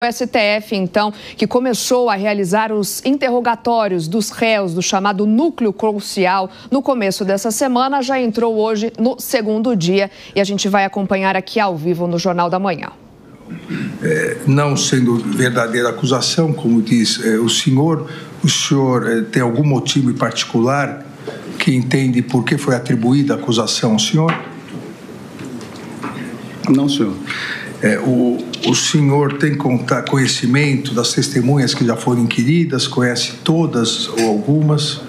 O STF, então, que começou a realizar os interrogatórios dos réus do chamado núcleo crucial no começo dessa semana, já entrou hoje no segundo dia e a gente vai acompanhar aqui ao vivo no Jornal da Manhã. Não sendo verdadeira acusação, como diz o senhor tem algum motivo em particular que entende por que foi atribuída a acusação ao senhor? Não, senhor. O senhor tem conhecimento das testemunhas que já foram inquiridas? Conhece todas ou algumas?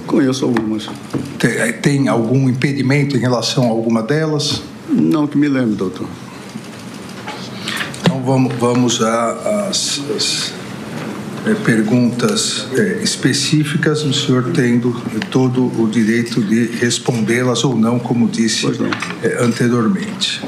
Conheço algumas. Tem algum impedimento em relação a alguma delas? Não que me lembre, doutor. Então vamos às perguntas específicas, o senhor tendo todo o direito de respondê-las ou não, como disse anteriormente.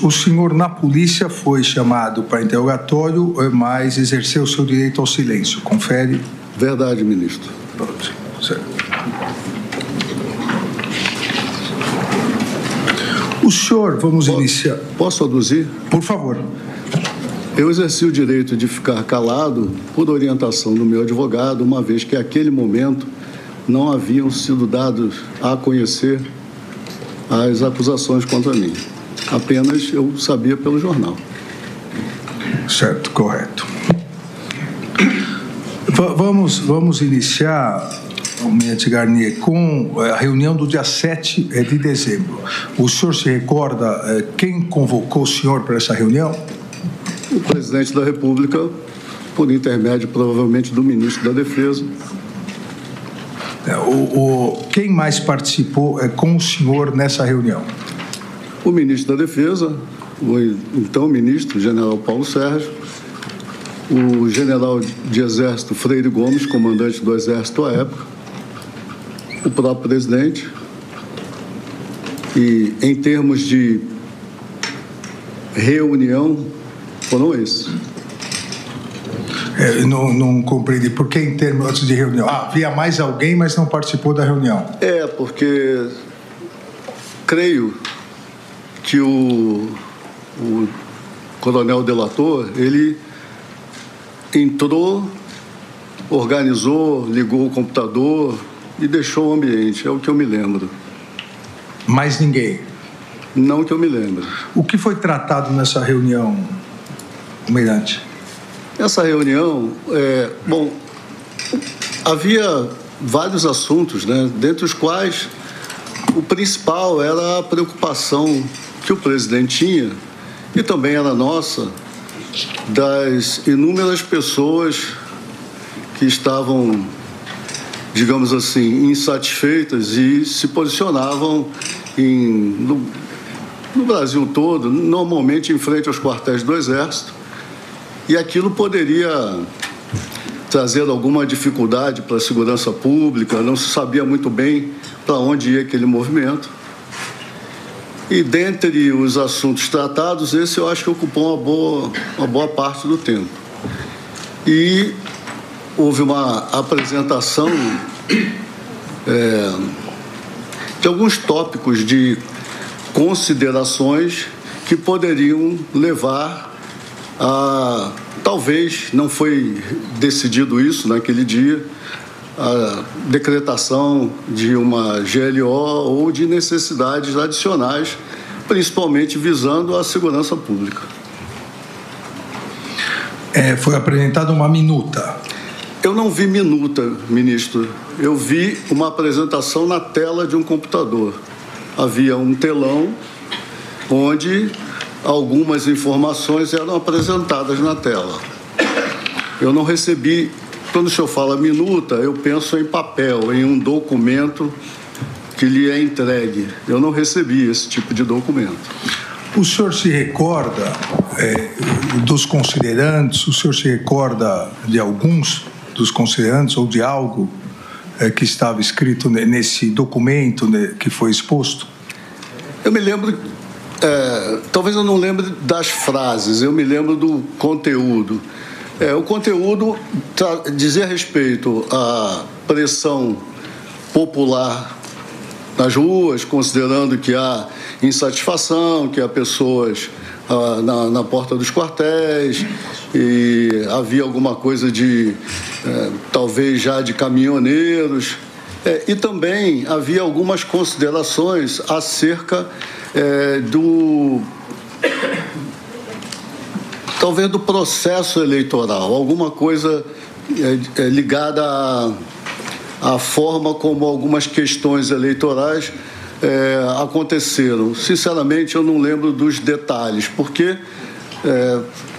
O senhor na polícia foi chamado para interrogatório, mas exerceu o seu direito ao silêncio. Confere? Verdade, ministro. Pronto, certo. O senhor, vamos iniciar. Posso aduzir? Por favor. Eu exerci o direito de ficar calado por orientação do meu advogado, uma vez que, naquele momento, não haviam sido dados a conhecer as acusações contra mim. Apenas eu sabia pelo jornal. Certo, correto. Vamos iniciar, Almirante Garnier, com a reunião do dia 7 de dezembro. O senhor se recorda quem convocou o senhor para essa reunião? O presidente da República, por intermédio, provavelmente, do ministro da Defesa. Quem mais participou com o senhor nessa reunião? O ministro da Defesa, o então ministro, general Paulo Sérgio, o general de Exército Freire Gomes, comandante do Exército à época, o próprio presidente. E, em termos de reunião, foram esses. Não compreendi. Por que em termos antes de reunião? Havia mais alguém, mas não participou da reunião. Porque creio que o coronel delator, ele entrou, organizou, ligou o computador e deixou o ambiente, é o que eu me lembro. Mais ninguém? Não que eu me lembro. O que foi tratado nessa reunião, Almirante? Essa reunião, havia vários assuntos, né, dentre os quais o principal era a preocupação que o presidente tinha, e também era nossa, das inúmeras pessoas que estavam, digamos assim, insatisfeitas e se posicionavam no Brasil todo, normalmente em frente aos quartéis do Exército, e aquilo poderia trazer alguma dificuldade para a segurança pública, não se sabia muito bem para onde ia aquele movimento. E dentre os assuntos tratados, esse eu acho que ocupou uma boa parte do tempo. E houve uma apresentação de alguns tópicos de considerações que poderiam levar a... Talvez não foi decidido isso naquele dia, a decretação de uma GLO ou de necessidades adicionais, principalmente visando a segurança pública. Foi apresentada uma minuta. Eu não vi minuta, ministro. Eu vi uma apresentação na tela de um computador. Havia um telão onde algumas informações eram apresentadas na tela. Eu não recebi... Quando o senhor fala minuta, eu penso em papel, em um documento que lhe é entregue. Eu não recebi esse tipo de documento. O senhor se recorda dos considerandos? O senhor se recorda de alguns dos considerandos ou de algo que estava escrito nesse documento que foi exposto? Eu me lembro... talvez eu não lembre das frases, eu me lembro do conteúdo. O conteúdo dizia respeito à pressão popular nas ruas, considerando que há insatisfação, que há pessoas na porta dos quartéis, e havia alguma coisa de, talvez já de caminhoneiros, e também havia algumas considerações acerca talvez do processo eleitoral, alguma coisa ligada à forma como algumas questões eleitorais aconteceram. Sinceramente, eu não lembro dos detalhes, porque,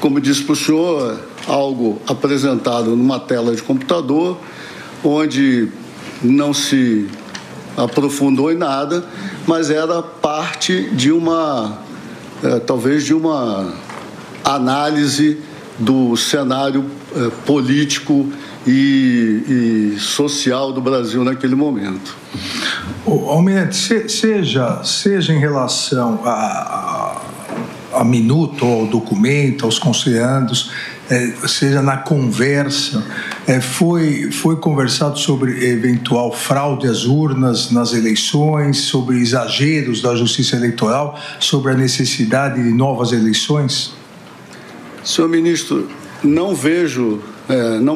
como disse para o senhor, algo apresentado numa tela de computador, onde não se aprofundou em nada, mas era parte de talvez de uma análise do cenário político e social do Brasil naquele momento. Almirante, seja em relação a minuto, ao documento, aos conselhandos, seja na conversa, foi conversado sobre eventual fraude às urnas nas eleições, sobre exageros da Justiça Eleitoral, sobre a necessidade de novas eleições? Senhor ministro, não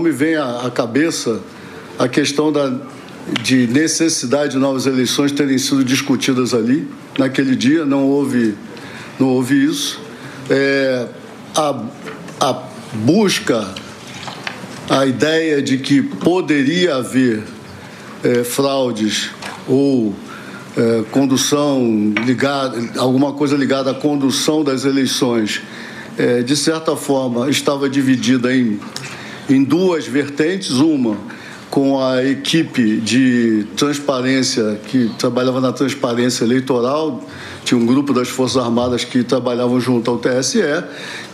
me vem à cabeça a questão de necessidade de novas eleições terem sido discutidas ali. Naquele dia não houve isso. A busca, a ideia de que poderia haver fraudes ou condução ligada, alguma coisa ligada à condução das eleições, de certa forma, estava dividida em duas vertentes. Uma, com a equipe de transparência, que trabalhava na transparência eleitoral, tinha um grupo das Forças Armadas que trabalhavam junto ao TSE,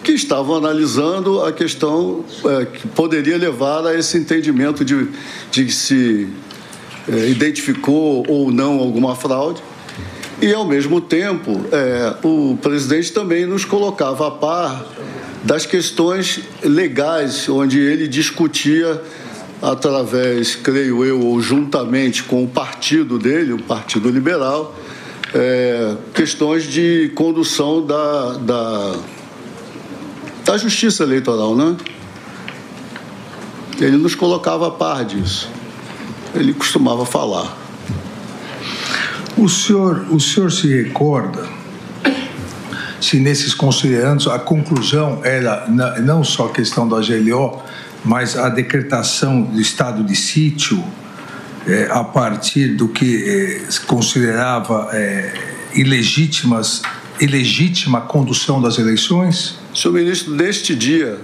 que estavam analisando a questão que poderia levar a esse entendimento de que se identificou ou não alguma fraude. E, ao mesmo tempo, o presidente também nos colocava a par das questões legais, onde ele discutia, através, creio eu, ou juntamente com o partido dele, o Partido Liberal, questões de condução da Justiça Eleitoral, né? Ele nos colocava a par disso. Ele costumava falar. O senhor se recorda se nesses conselhandos a conclusão era não só a questão da GLO, mas a decretação do estado de sítio a partir do que se considerava ilegítima condução das eleições? Senhor ministro, neste dia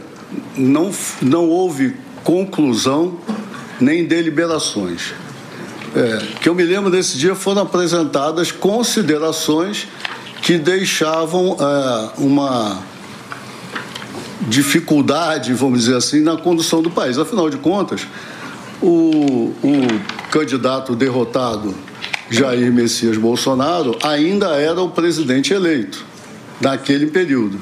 não houve conclusão nem deliberações. Que eu me lembro desse dia foram apresentadas considerações que deixavam uma dificuldade, vamos dizer assim, na condução do país. Afinal de contas, o candidato derrotado, Jair Messias Bolsonaro, ainda era o presidente eleito naquele período.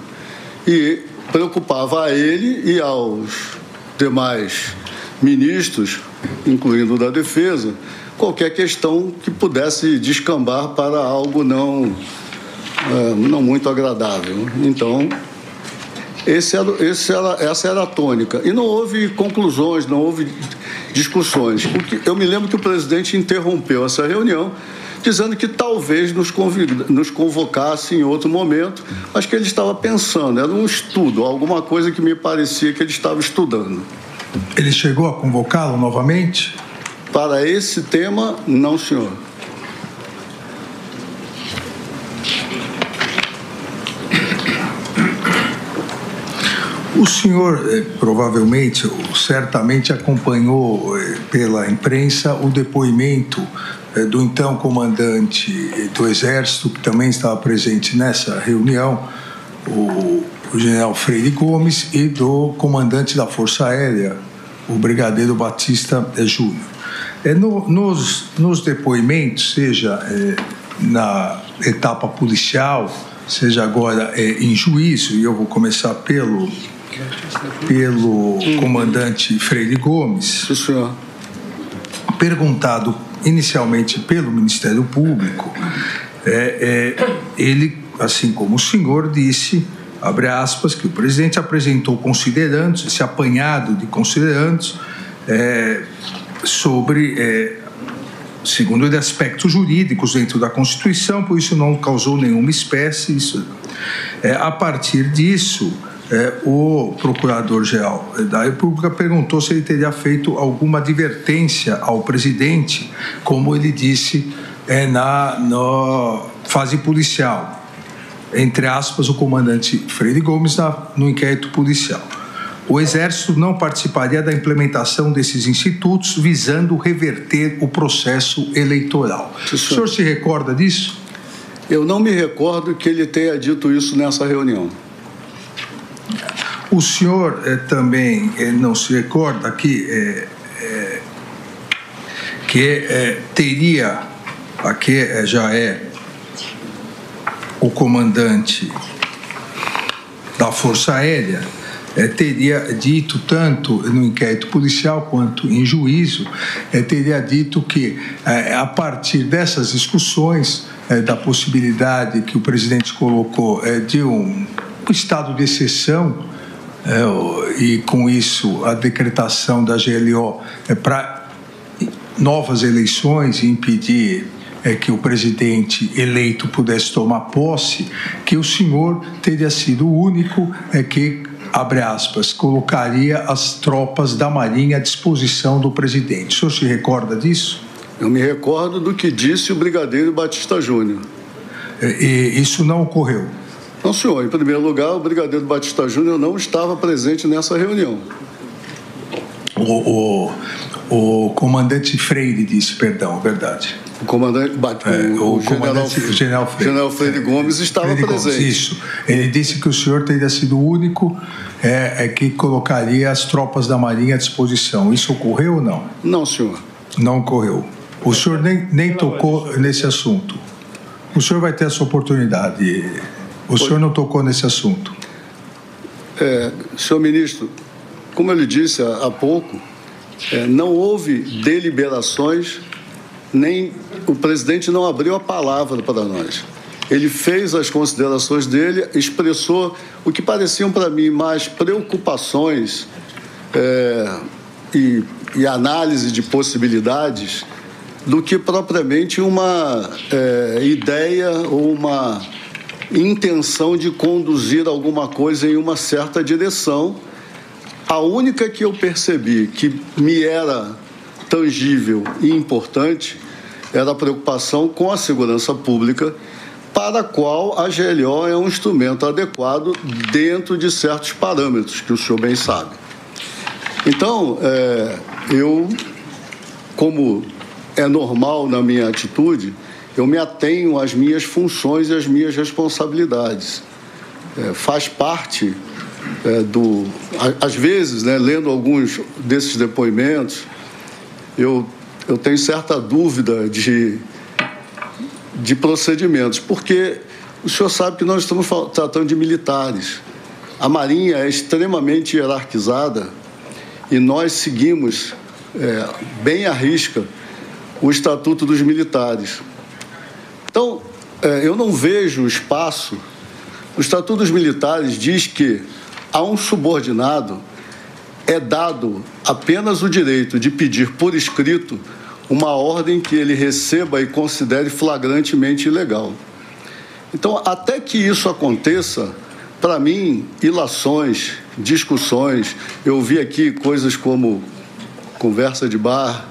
E preocupava a ele e aos demais ministros, incluindo o da Defesa, qualquer questão que pudesse descambar para algo não muito agradável. Então, essa era a tônica. E não houve conclusões, não houve discussões. Eu me lembro que o presidente interrompeu essa reunião, dizendo que talvez nos convocasse em outro momento, mas que ele estava pensando, era um estudo, alguma coisa que me parecia que ele estava estudando. Ele chegou a convocá-lo novamente? Para esse tema, não, senhor. O senhor provavelmente, certamente acompanhou pela imprensa o depoimento do então comandante do Exército, que também estava presente nessa reunião, o general Freire Gomes, e do comandante da Força Aérea, o brigadeiro Batista Júnior. Nos depoimentos, seja na etapa policial, seja agora em juízo, e eu vou começar pelo comandante Freire Gomes, Sim, senhor. perguntado inicialmente pelo Ministério Público, ele, assim como o senhor disse, abre aspas, que o presidente apresentou considerandos, esse apanhado de considerandos sobre, segundo ele, aspectos jurídicos dentro da Constituição, por isso não causou nenhuma espécie. A partir disso, o Procurador-Geral da República perguntou se ele teria feito alguma advertência ao presidente, como ele disse na fase policial. Entre aspas, o comandante Freire Gomes no inquérito policial. O Exército não participaria da implementação desses institutos visando reverter o processo eleitoral. O senhor se recorda disso? Eu não me recordo que ele tenha dito isso nessa reunião. O senhor também não se recorda que teria, aqui já o comandante da Força Aérea, teria dito, tanto no inquérito policial quanto em juízo, teria dito que, a partir dessas discussões, da possibilidade que o presidente colocou de um estado de exceção, e com isso a decretação da GLO para novas eleições e impedir que o presidente eleito pudesse tomar posse, que o senhor teria sido o único que, abre aspas, colocaria as tropas da Marinha à disposição do presidente. O senhor se recorda disso? Eu me recordo do que disse o brigadeiro Batista Júnior. E isso não ocorreu? Não, senhor. Em primeiro lugar, o brigadeiro Batista Júnior não estava presente nessa reunião. O comandante Freire disse, perdão, verdade. O comandante, o general Freire Gomes estava presente. Gomes, isso. Ele disse que o senhor teria sido o único que colocaria as tropas da Marinha à disposição. Isso ocorreu ou não? Não, senhor. Não ocorreu. O senhor nem tocou nesse assunto. O senhor vai ter essa oportunidade. O senhor não tocou nesse assunto. Senhor ministro, como eu lhe disse há pouco, não houve deliberações, nem o presidente não abriu a palavra para nós. Ele fez as considerações dele, expressou o que pareciam para mim mais preocupações e análise de possibilidades do que propriamente uma ideia ou uma intenção de conduzir alguma coisa em uma certa direção. A única que eu percebi que me era tangível e importante era a preocupação com a segurança pública, para a qual a GLO é um instrumento adequado dentro de certos parâmetros que o senhor bem sabe. Então, eu, como é normal na minha atitude, eu me atenho às minhas funções e às minhas responsabilidades. Faz parte às vezes, lendo alguns desses depoimentos, eu tenho certa dúvida de procedimentos, porque o senhor sabe que nós estamos tratando de militares. A Marinha é extremamente hierarquizada e nós seguimos bem à risca o Estatuto dos Militares. Então, eu não vejo espaço. O Estatuto dos Militares diz que a um subordinado é dado apenas o direito de pedir por escrito uma ordem que ele receba e considere flagrantemente ilegal. Então, até que isso aconteça, para mim, ilações, discussões, eu vi aqui coisas como conversa de bar.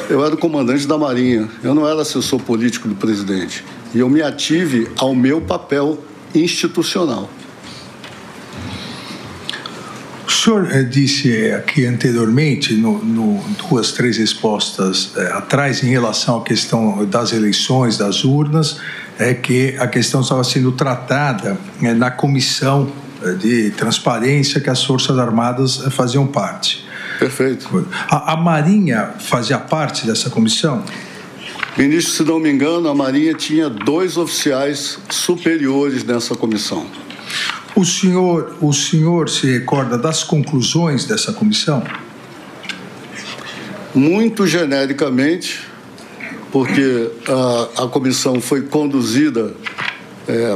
Eu era o comandante da Marinha, eu não era assessor político do presidente. E eu me ative ao meu papel institucional. O senhor disse aqui anteriormente, duas, três respostas atrás, em relação à questão das eleições, das urnas, que a questão estava sendo tratada na comissão de transparência que as Forças Armadas faziam parte. Perfeito. A Marinha fazia parte dessa comissão? Ministro, se não me engano, a Marinha tinha 2 oficiais superiores nessa comissão. O senhor se recorda das conclusões dessa comissão? Muito genericamente, porque a comissão foi conduzida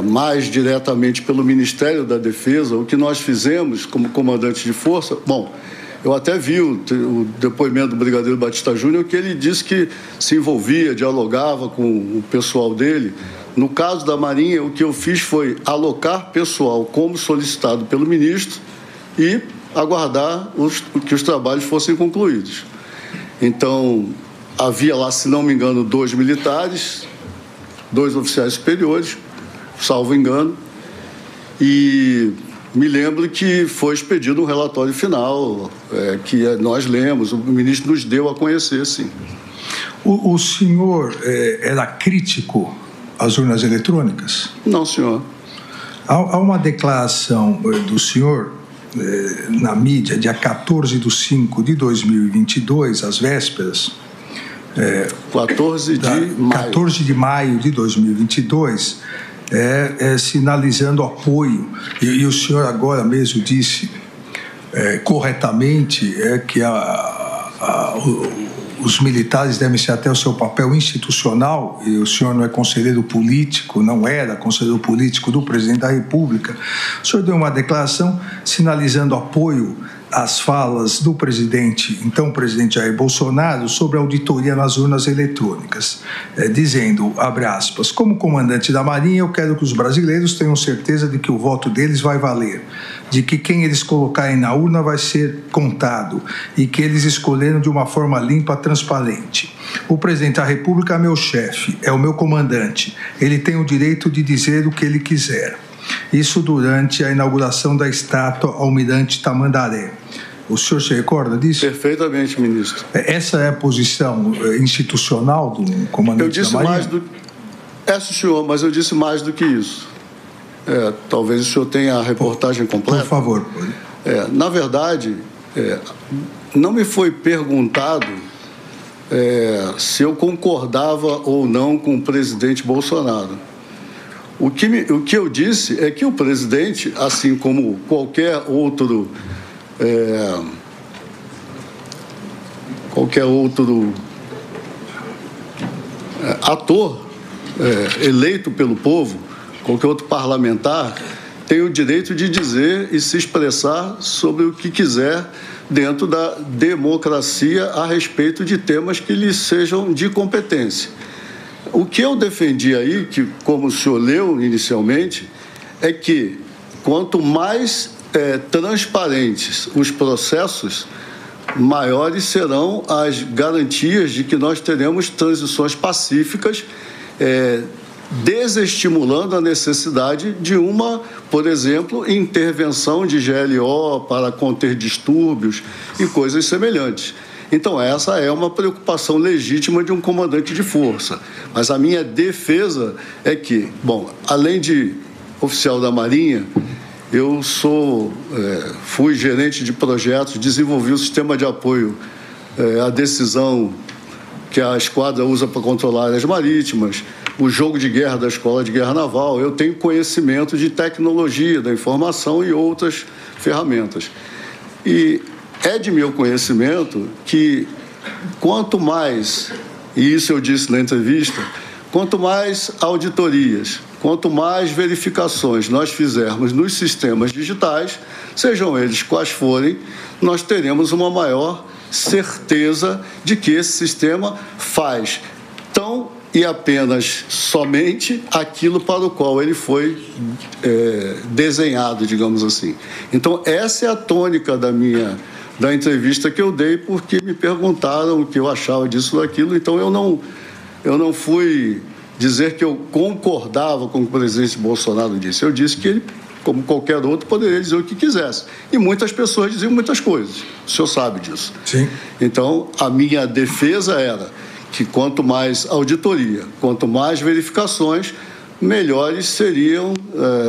mais diretamente pelo Ministério da Defesa. O que nós fizemos como comandante de força, bom, eu até vi o depoimento do Brigadeiro Batista Júnior, que ele disse que se envolvia, dialogava com o pessoal dele. No caso da Marinha, o que eu fiz foi alocar pessoal como solicitado pelo ministro e aguardar que os trabalhos fossem concluídos. Então, havia lá, se não me engano, 2 militares, 2 oficiais superiores, salvo engano, e me lembro que foi expedido um relatório final, que nós lemos, o ministro nos deu a conhecer, sim. O senhor era crítico às urnas eletrônicas? Não, senhor. Há uma declaração do senhor na mídia, dia 14/5/2022, às vésperas. 14 de maio de 2022, sinalizando apoio. E o senhor agora mesmo disse corretamente que os militares devem ser até o seu papel institucional, e o senhor não é conselheiro político, não era conselheiro político do presidente da República. O senhor deu uma declaração sinalizando apoio às falas do presidente, então presidente Jair Bolsonaro, sobre a auditoria nas urnas eletrônicas, dizendo, abre aspas, como comandante da Marinha, eu quero que os brasileiros tenham certeza de que o voto deles vai valer, de que quem eles colocarem na urna vai ser contado e que eles escolheram de uma forma limpa, transparente. O presidente da República é meu chefe, é o meu comandante, ele tem o direito de dizer o que ele quiser. Isso durante a inauguração da estátua Almirante Tamandaré. O senhor se recorda disso? Perfeitamente, ministro. Essa é a posição institucional do comandante da Marinha? Senhor, mas eu disse mais do que isso. Talvez o senhor tenha a reportagem completa. Por favor. Na verdade, não me foi perguntado se eu concordava ou não com o presidente Bolsonaro. O que eu disse é que o presidente, assim como qualquer outro ator eleito pelo povo, qualquer outro parlamentar, tem o direito de dizer e se expressar sobre o que quiser dentro da democracia a respeito de temas que lhe sejam de competência. O que eu defendi aí, que como o senhor leu inicialmente, é que quanto mais transparentes os processos, maiores serão as garantias de que nós teremos transições pacíficas, desestimulando a necessidade de uma, por exemplo, intervenção de GLO para conter distúrbios e coisas semelhantes. Então, essa é uma preocupação legítima de um comandante de força. Mas a minha defesa é que, bom, além de oficial da Marinha, eu fui gerente de projetos, desenvolvi o sistema de apoio à decisão que a esquadra usa para controlar áreas marítimas, o jogo de guerra da Escola de Guerra Naval. Eu tenho conhecimento de tecnologia da informação e outras ferramentas. E é de meu conhecimento que quanto mais, e isso eu disse na entrevista, quanto mais auditorias, quanto mais verificações nós fizermos nos sistemas digitais, sejam eles quais forem, nós teremos uma maior certeza de que esse sistema faz tão e apenas somente aquilo para o qual ele foi desenhado, digamos assim. Então, essa é a tônica da entrevista que eu dei, porque me perguntaram o que eu achava disso ou daquilo. Então, eu não fui dizer que eu concordava com o que o presidente Bolsonaro disse. Eu disse que ele, como qualquer outro, poderia dizer o que quisesse. E muitas pessoas diziam muitas coisas. O senhor sabe disso. Sim. Então, a minha defesa era que quanto mais auditoria, quanto mais verificações, melhores seriam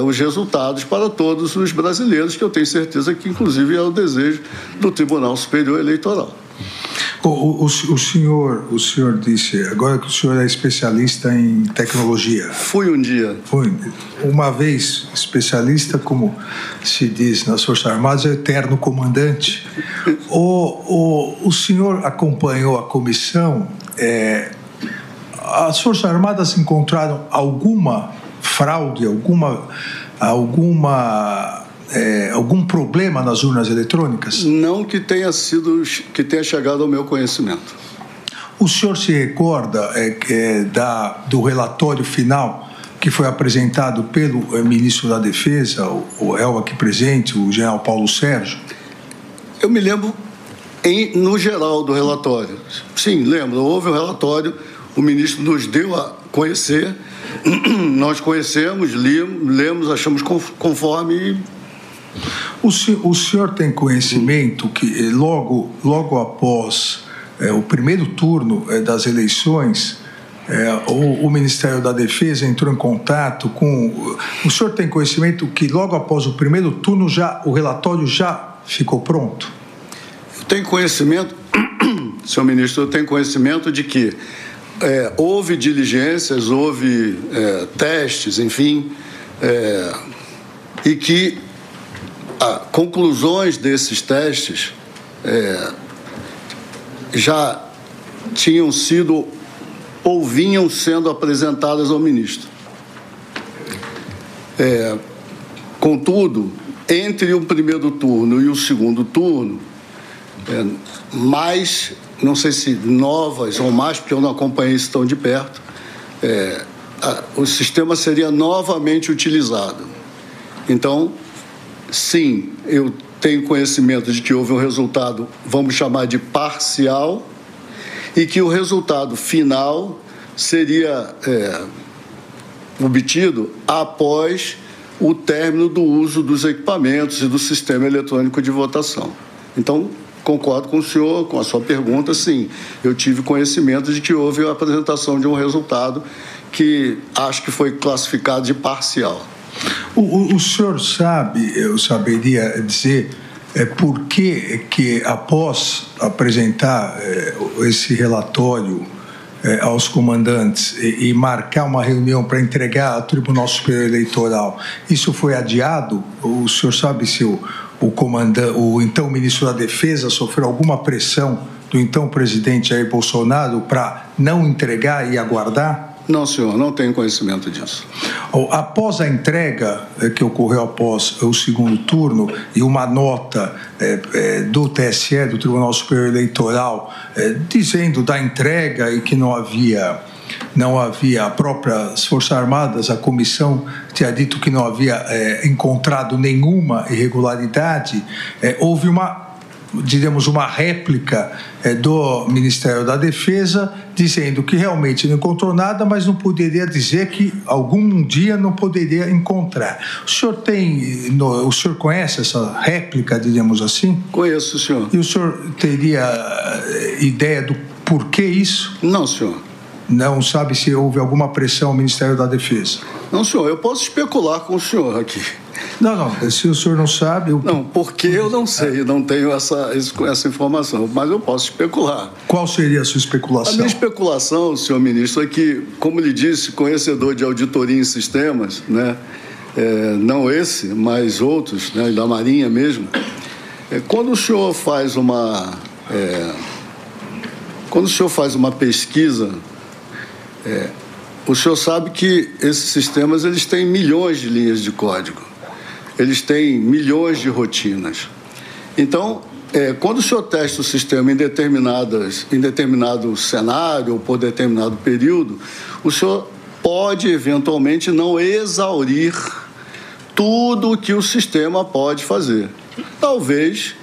os resultados para todos os brasileiros, que eu tenho certeza que, inclusive, é o desejo do Tribunal Superior Eleitoral. O senhor disse agora que o senhor é especialista em tecnologia. Fui um dia. Foi uma vez especialista, como se diz nas Forças Armadas, é eterno comandante. O senhor acompanhou a comissão as Forças Armadas encontraram alguma fraude, algum problema nas urnas eletrônicas? Não que tenha chegado ao meu conhecimento. O senhor se recorda do relatório final que foi apresentado pelo ministro da Defesa, o aqui presente, o general Paulo Sérgio? Eu me lembro, no geral, do relatório. Sim, lembro. Houve um relatório, o ministro nos deu a conhecer, nós conhecemos, lemos, achamos conforme. O senhor tem conhecimento que logo após o primeiro turno das eleições, o Ministério da Defesa entrou em contato com... O senhor tem conhecimento que logo após o primeiro turno o relatório já ficou pronto? Eu tenho conhecimento, senhor ministro, eu tenho conhecimento de que houve diligências, houve testes, enfim, e que conclusões desses testes já tinham sido ou vinham sendo apresentadas ao ministro. Contudo, entre o primeiro turno e o segundo turno, mais, não sei se novas ou mais, porque eu não acompanhei isso tão de perto, o sistema seria novamente utilizado. Então, sim, eu tenho conhecimento de que houve um resultado, vamos chamar de parcial, e que o resultado final seria obtido após o término do uso dos equipamentos e do sistema eletrônico de votação. Então, concordo com o senhor, com a sua pergunta, sim. Eu tive conhecimento de que houve a apresentação de um resultado que acho que foi classificado de parcial. O senhor sabe, eu saberia dizer... por que após apresentar esse relatório aos comandantes e marcar uma reunião para entregar ao Tribunal Superior Eleitoral, isso foi adiado? O senhor sabe se o então ministro da Defesa sofreu alguma pressão do então presidente Jair Bolsonaro para não entregar e aguardar? Não, senhor, não tenho conhecimento disso. Após a entrega que ocorreu após o segundo turno e uma nota do TSE, do Tribunal Superior Eleitoral, dizendo da entrega e que não havia próprias Forças Armadas, a comissão tinha dito que não havia encontrado nenhuma irregularidade, houve uma réplica do Ministério da Defesa dizendo que realmente não encontrou nada, mas não poderia dizer que algum dia não poderia encontrar. O senhor conhece essa réplica, diríamos assim? Conheço, senhor. E o senhor teria ideia do porquê isso? Não, senhor. Não sabe se houve alguma pressão ao Ministério da Defesa? Não, senhor, eu posso especular com o senhor aqui. Não, se o senhor não sabe... Não, porque eu não sei, não tenho essa informação, mas eu posso especular. Qual seria a sua especulação? A minha especulação, senhor ministro, é que, como lhe disse, conhecedor de auditoria em sistemas, né, não esse, mas outros, né, da Marinha mesmo, quando o senhor faz uma pesquisa, o senhor sabe que esses sistemas eles têm milhões de linhas de código. Eles têm milhões de rotinas. Então, quando o senhor testa o sistema em determinado cenário ou por determinado período, o senhor pode, eventualmente, não exaurir tudo o que o sistema pode fazer. Talvez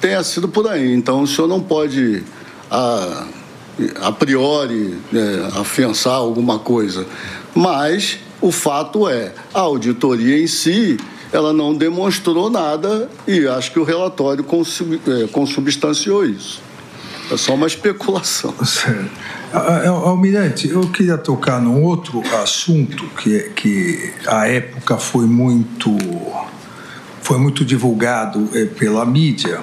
tenha sido por aí. Então, o senhor não pode, a priori, afiançar alguma coisa. Mas o fato é, a auditoria em si... ela não demonstrou nada e acho que o relatório consubstanciou isso. É só uma especulação. Almirante, eu queria tocar num outro assunto que à época foi muito divulgado pela mídia.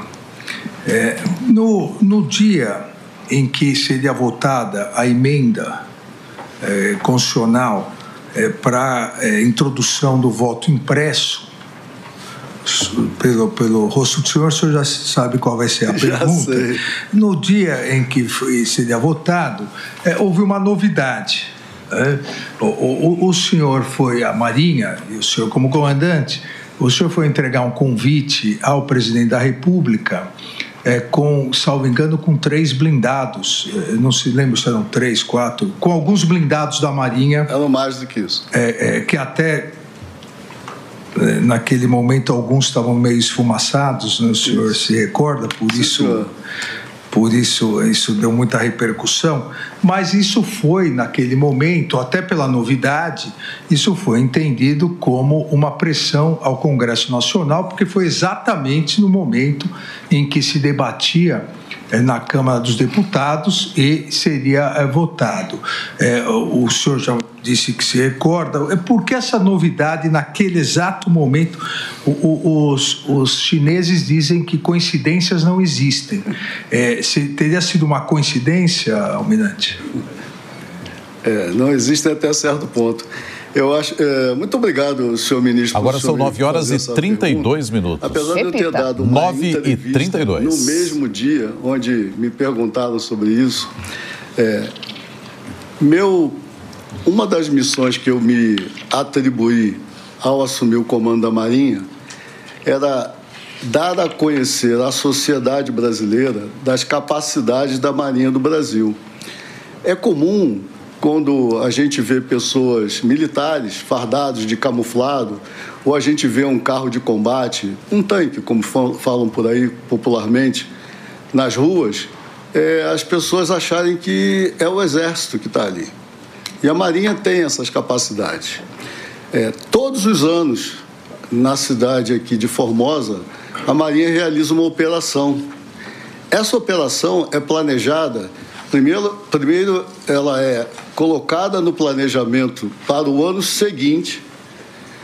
No dia em que seria votada a emenda constitucional para introdução do voto impresso, pelo rosto do senhor, o senhor já sabe qual vai ser a pergunta. No dia em que seria votado, houve uma novidade. O senhor foi à Marinha, e o senhor como comandante, o senhor foi entregar um convite ao presidente da República salvo engano, com 3 blindados. Não se lembra se eram 3, 4, com alguns blindados da Marinha. Eram mais do que isso. Que até naquele momento alguns estavam meio esfumaçados, né? O senhor se recorda, por isso deu muita repercussão, mas isso foi, naquele momento, até pela novidade, isso foi entendido como uma pressão ao Congresso Nacional, porque foi exatamente no momento em que se debatia na Câmara dos Deputados e seria votado. O senhor já disse que se recorda. Por que essa novidade naquele exato momento? Os chineses dizem que coincidências não existem. Teria sido uma coincidência, Almirante? Não existe até certo ponto. Eu acho. Muito obrigado, senhor ministro. Agora são 9h32 minutos. Apesar de eu ter dado uma entrevista no mesmo dia, onde me perguntaram sobre isso, uma das missões que eu me atribuí ao assumir o comando da Marinha era dar a conhecer à sociedade brasileira das capacidades da Marinha do Brasil. É comum, quando a gente vê pessoas militares fardados de camuflado, ou a gente vê um carro de combate, um tanque, como falam por aí popularmente, nas ruas, as pessoas acharem que é o Exército que está ali. E a Marinha tem essas capacidades. Todos os anos, na cidade aqui de Formosa, a Marinha realiza uma operação. Essa operação é planejada. Primeiro, ela é colocada no planejamento para o ano seguinte.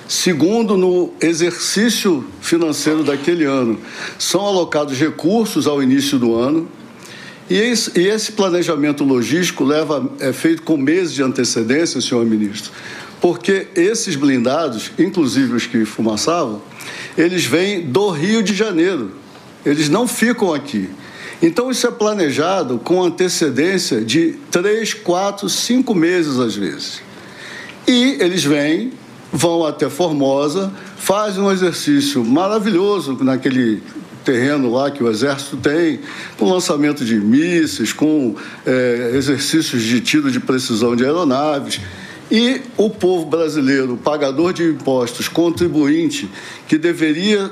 Segundo, no exercício financeiro daquele ano, são alocados recursos ao início do ano. E esse planejamento logístico é feito com meses de antecedência, senhor ministro, porque esses blindados, inclusive os que fumaçavam, eles vêm do Rio de Janeiro. Eles não ficam aqui. Então, isso é planejado com antecedência de 3, 4, 5 meses, às vezes. E eles vão até Formosa, fazem um exercício maravilhoso naquele terreno lá que o Exército tem, com lançamento de mísseis, com exercícios de tiro de precisão de aeronaves. E o povo brasileiro, pagador de impostos, contribuinte, que deveria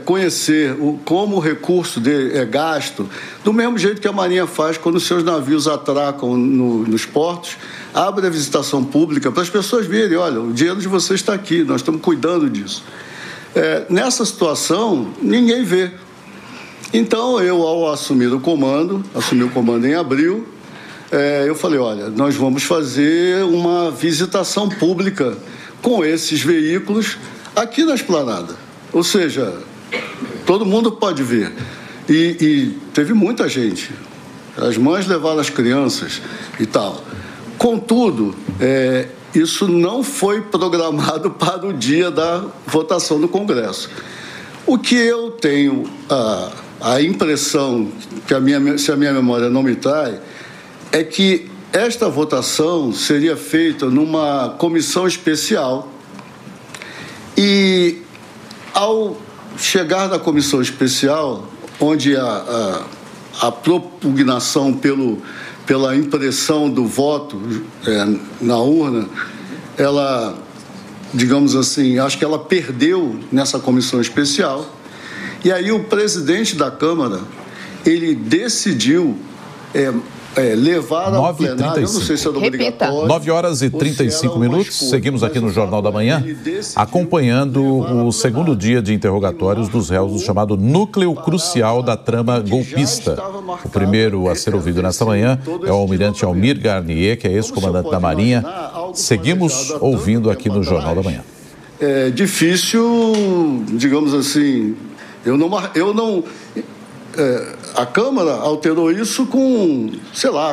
conhecer como o recurso é gasto, do mesmo jeito que a Marinha faz quando os seus navios atracam nos portos, abre a visitação pública para as pessoas verem, olha, o dinheiro de vocês está aqui, nós estamos cuidando disso. Nessa situação, ninguém vê. Então, eu, ao assumir o comando em abril, eu falei, olha, nós vamos fazer uma visitação pública com esses veículos aqui na esplanada. Ou seja, todo mundo pode ver. E teve muita gente. As mães levaram as crianças e tal. Contudo, isso não foi programado para o dia da votação no Congresso. O que eu tenho a impressão, se a minha memória não me trai, é que esta votação seria feita numa comissão especial e, ao chegar na comissão especial, onde a propugnação pela impressão do voto na urna, ela, digamos assim, acho que ela perdeu nessa comissão especial. E aí o presidente da Câmara, ele decidiu levar ao plenário, eu não sei se é obrigatório. 9h35, seguimos aqui no Jornal da Manhã, acompanhando o segundo dia de interrogatórios dos réus do chamado núcleo crucial da trama golpista. O primeiro a ser ouvido nesta manhã é o almirante Almir Garnier, que é ex-comandante da Marinha. Seguimos ouvindo aqui no Jornal da Manhã. É difícil, digamos assim, a Câmara alterou isso com,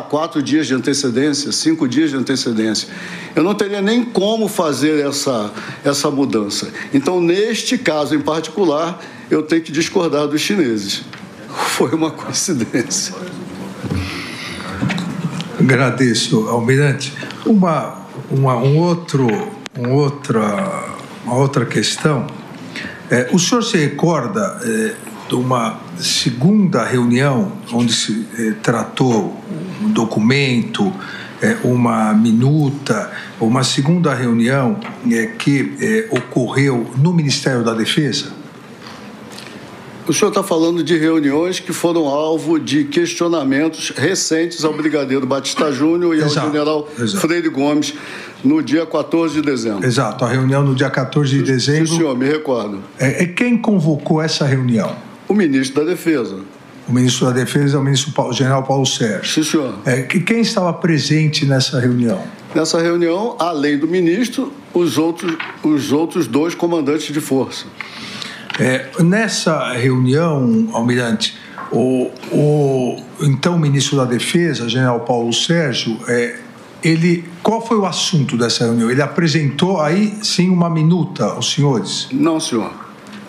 4 dias de antecedência, 5 dias de antecedência. Eu não teria nem como fazer essa mudança. Então, neste caso em particular, eu tenho que discordar dos chineses. Foi uma coincidência. Agradeço, Almirante. uma outra questão. O senhor se recorda de uma segunda reunião onde se tratou um documento, uma minuta, uma segunda reunião que ocorreu no Ministério da Defesa? O senhor está falando de reuniões que foram alvo de questionamentos recentes ao brigadeiro Batista Júnior e ao general Freire Gomes no dia 14 de dezembro. Exato, a reunião no dia 14 de dezembro. Sim, senhor, me recordo. Quem convocou essa reunião? O ministro da Defesa. O ministro da Defesa é o ministro general Paulo Sérgio. Sim, senhor. Quem estava presente nessa reunião? Nessa reunião, além do ministro, os outros dois comandantes de força. Nessa reunião, almirante, então o ministro da Defesa, general Paulo Sérgio, qual foi o assunto dessa reunião? Ele apresentou aí, sim, uma minuta aos senhores? Não, senhor.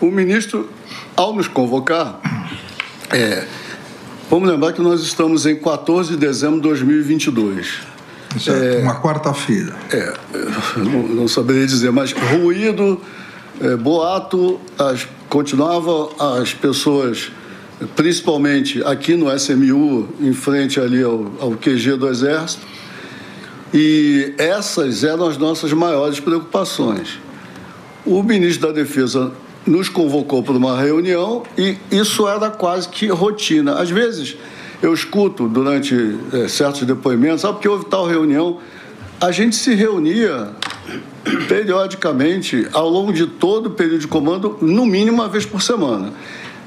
O ministro, ao nos convocar, vamos lembrar que nós estamos em 14 de dezembro de 2022. Exato, uma quarta-feira. Não saberia dizer, mas ruído, boato, continuava as pessoas, principalmente aqui no SMU, em frente ali ao QG do Exército, e essas eram as nossas maiores preocupações. O ministro da Defesa nos convocou para uma reunião e isso era quase que rotina. Às vezes, eu escuto durante certos depoimentos, porque houve tal reunião, a gente se reunia periodicamente, ao longo de todo o período de comando, no mínimo uma vez por semana.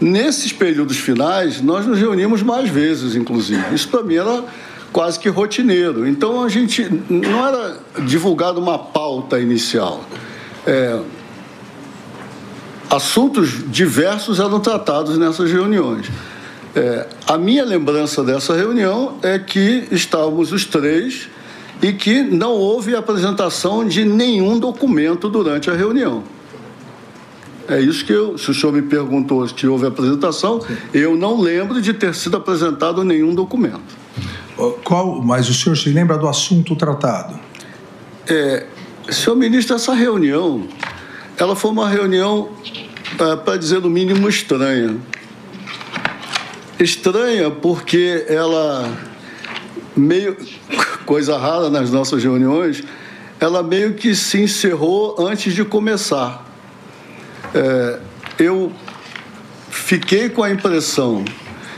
Nesses períodos finais, nós nos reunimos mais vezes, inclusive. Isso para mim era quase que rotineiro. Então, a gente não era divulgado uma pauta inicial. Assuntos diversos eram tratados nessas reuniões. A minha lembrança dessa reunião é que estávamos os três e que não houve apresentação de nenhum documento durante a reunião. É isso que se o senhor me perguntou se houve apresentação, eu não lembro de ter sido apresentado nenhum documento. Mas o senhor se lembra do assunto tratado? Senhor ministro, essa reunião, ela foi uma reunião, para dizer no mínimo, estranha. Estranha porque ela, meio coisa rara nas nossas reuniões, ela meio que se encerrou antes de começar. Eu fiquei com a impressão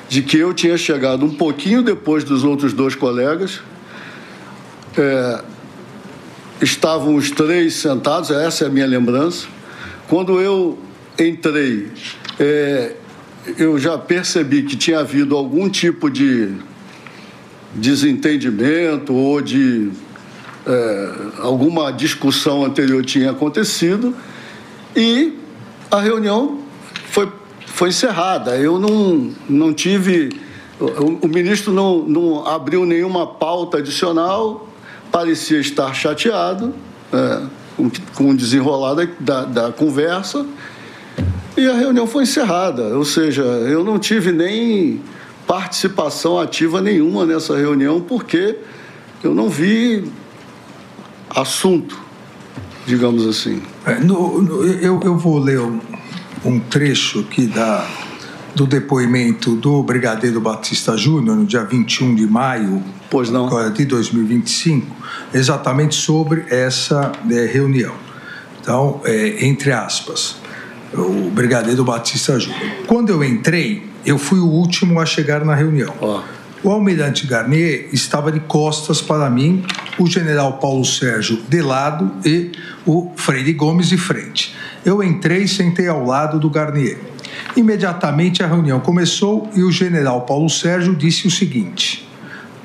de que eu tinha chegado um pouquinho depois dos outros dois colegas. Estavam os três sentados, essa é a minha lembrança. Quando eu entrei, eu já percebi que tinha havido algum tipo de desentendimento ou de alguma discussão anterior tinha acontecido e a reunião foi encerrada. Eu não tive... O ministro não abriu nenhuma pauta adicional, parecia estar chateado com o desenrolar da conversa e a reunião foi encerrada. Ou seja, eu não tive nem participação ativa nenhuma nessa reunião porque eu não vi assunto, digamos assim. Eu vou ler um trecho aqui do depoimento do brigadeiro Batista Júnior, no dia 21 de maio de 2025, exatamente sobre essa reunião. Então, entre aspas, o brigadeiro Batista Júnior. Quando eu entrei, eu fui o último a chegar na reunião. O almirante Garnier estava de costas para mim, o general Paulo Sérgio de lado e o Freire Gomes de frente. Eu entrei e sentei ao lado do Garnier. Imediatamente a reunião começou e o general Paulo Sérgio disse o seguinte: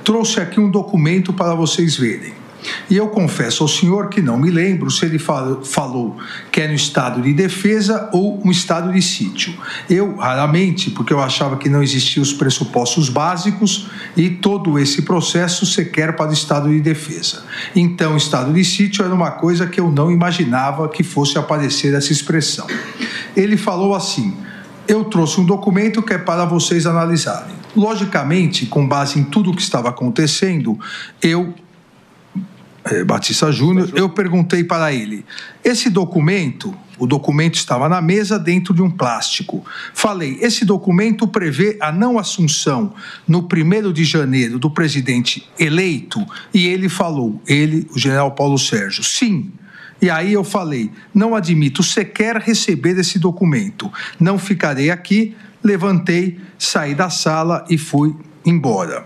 trouxe aqui um documento para vocês verem. E eu confesso ao senhor que não me lembro se ele falou que é no estado de defesa ou um estado de sítio. Eu, raramente, porque eu achava que não existiam os pressupostos básicos e todo esse processo sequer para o estado de defesa. Então, estado de sítio era uma coisa que eu não imaginava que fosse aparecer essa expressão. Ele falou assim: eu trouxe um documento que é para vocês analisarem. Logicamente, com base em tudo o que estava acontecendo, eu Batista Júnior, eu perguntei para ele, esse documento, o documento estava na mesa dentro de um plástico. Falei, esse documento prevê a não assunção no 1º de janeiro do presidente eleito? E ele falou, o general Paulo Sérgio, sim. E aí eu falei, não admito sequer receber esse documento. Não ficarei aqui, levantei, saí da sala e fui embora.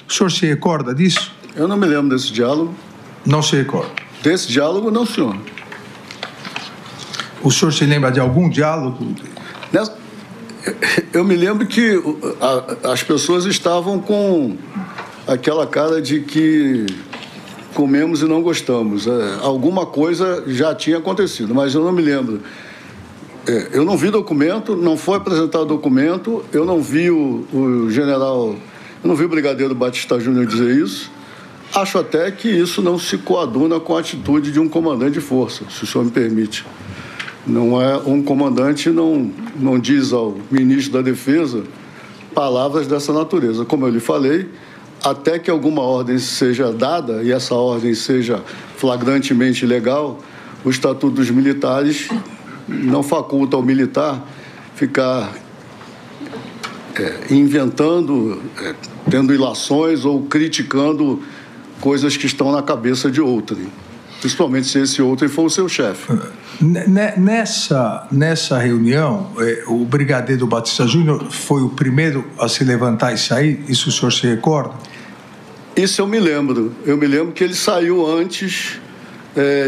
O senhor se recorda disso? Eu não me lembro desse diálogo. Não se recorda? Desse diálogo, não, senhor. O senhor se lembra de algum diálogo? Eu me lembro que as pessoas estavam com aquela cara de que comemos e não gostamos. Alguma coisa já tinha acontecido, mas eu não me lembro. Eu não vi documento, não foi apresentado documento, eu não vi o general, eu não vi o brigadeiro Batista Júnior dizer isso. Acho até que isso não se coaduna com a atitude de um comandante de força, se o senhor me permite. Não é um comandante, não diz ao ministro da Defesa palavras dessa natureza. Como eu lhe falei, até que alguma ordem seja dada e essa ordem seja flagrantemente ilegal, o Estatuto dos Militares não faculta ao militar ficar inventando, tendo ilações ou criticando coisas que estão na cabeça de outrem, principalmente se esse outrem for o seu chefe. Nessa reunião, o brigadeiro Batista Júnior foi o primeiro a se levantar e sair? Isso o senhor se recorda? Isso eu me lembro. Eu me lembro que ele saiu antes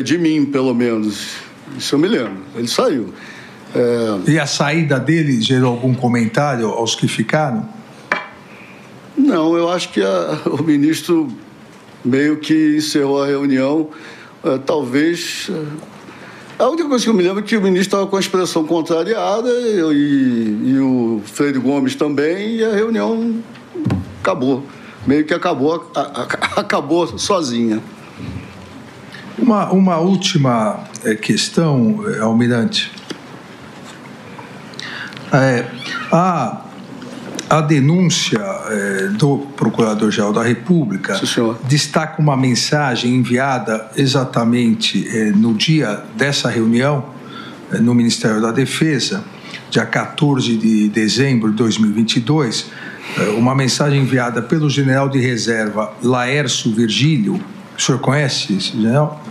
de mim, pelo menos. Isso eu me lembro. Ele saiu. E a saída dele gerou algum comentário aos que ficaram? Não, eu acho que o ministro meio que encerrou a reunião. Talvez... A única coisa que eu me lembro é que o ministro estava com a expressão contrariada e o Freire Gomes também, e a reunião acabou. Meio que acabou sozinha. Uma última questão, Almirante. A denúncia do Procurador-Geral da República destaca uma mensagem enviada exatamente no dia dessa reunião no Ministério da Defesa, dia 14 de dezembro de 2022, uma mensagem enviada pelo general de reserva Laércio Virgílio. O senhor conhece esse general?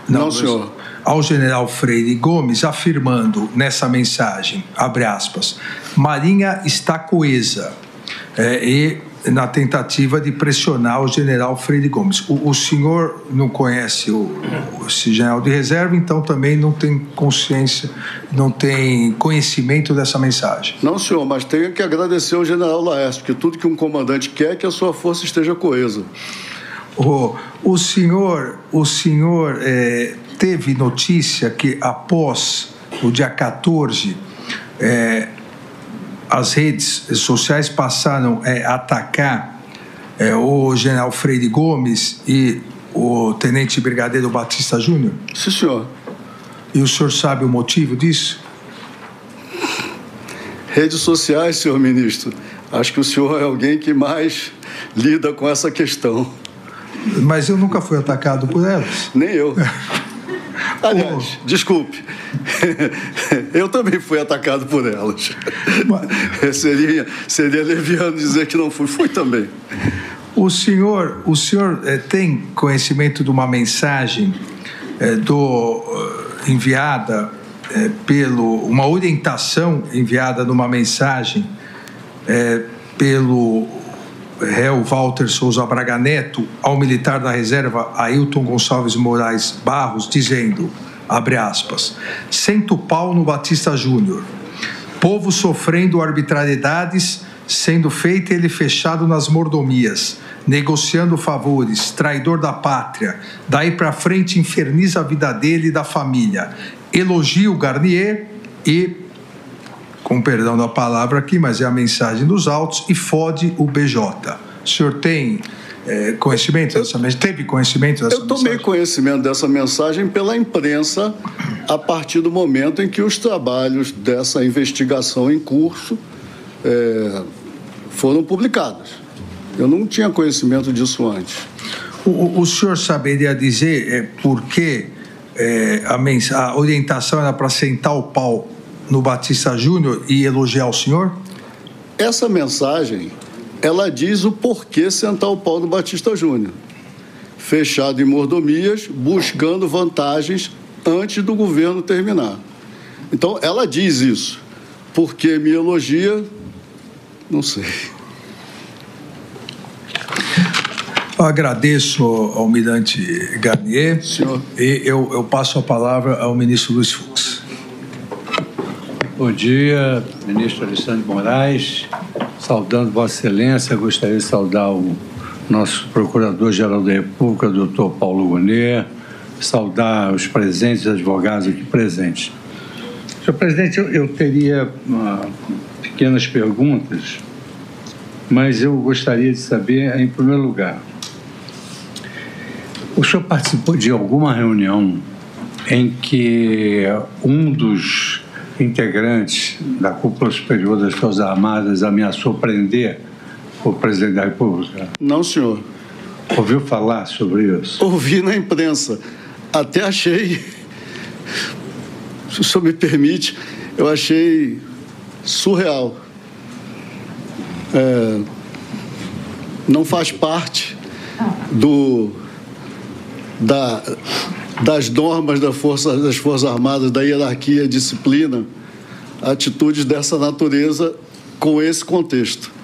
Não, senhor. Ao general Freire Gomes, afirmando nessa mensagem, abre aspas, Marinha está coesa, e na tentativa de pressionar o general Freire Gomes. O senhor não conhece esse general de reserva, então também não tem consciência, não tem conhecimento dessa mensagem. Não, senhor, mas tenho que agradecer ao general Laércio, porque tudo que um comandante quer é que a sua força esteja coesa. O senhor teve notícia que após o dia 14, as redes sociais passaram a atacar o general Freire Gomes e o tenente brigadeiro Batista Júnior? Sim, senhor. E o senhor sabe o motivo disso? Redes sociais, senhor ministro. Acho que o senhor é alguém que mais lida com essa questão. Mas eu nunca fui atacado por elas. Nem eu. Aliás, desculpe, eu também fui atacado por elas. Seria leviano dizer que não fui. Fui também. O senhor tem conhecimento de uma mensagem enviada uma orientação enviada numa mensagem pelo réu Walter Souza Braga Neto ao militar da reserva Ailton Gonçalves Moraes Barros, dizendo, abre aspas, senta o pau no Batista Júnior, povo sofrendo arbitrariedades, sendo feito ele fechado nas mordomias, negociando favores, traidor da pátria, daí pra frente inferniza a vida dele e da família, elogia o Garnier e, com perdão da palavra aqui, mas é a mensagem dos autos, e fode o BJ. O senhor tem conhecimento dessa mensagem? Teve conhecimento dessa mensagem? Eu tomei conhecimento dessa mensagem pela imprensa a partir do momento em que os trabalhos dessa investigação em curso foram publicados. Eu não tinha conhecimento disso antes. O senhor saberia dizer por que a orientação era para sentar o pau no Batista Júnior e elogiar o senhor? Essa mensagem, ela diz o porquê sentar o pau no Batista Júnior. Fechado em mordomias, buscando vantagens antes do governo terminar. Então, ela diz isso. Porque me elogia, não sei. Eu agradeço ao almirante Garnier. Senhor. E eu passo a palavra ao ministro Luiz Fux. Bom dia, ministro Alexandre de Moraes. Saudando Vossa Excelência, gostaria de saudar o nosso Procurador-Geral da República, doutor Paulo Gonet, saudar os presentes, advogados aqui presentes. Senhor presidente, eu teria pequenas perguntas, mas eu gostaria de saber, em primeiro lugar, o senhor participou de alguma reunião em que um dos integrantes da cúpula superior das Forças Armadas ameaçou prender o presidente da República? Não, senhor. Ouviu falar sobre isso? Ouvi na imprensa. Até achei, se o senhor me permite, eu achei surreal. Não faz parte das normas das Forças Armadas, da hierarquia, disciplina, atitudes dessa natureza com esse contexto.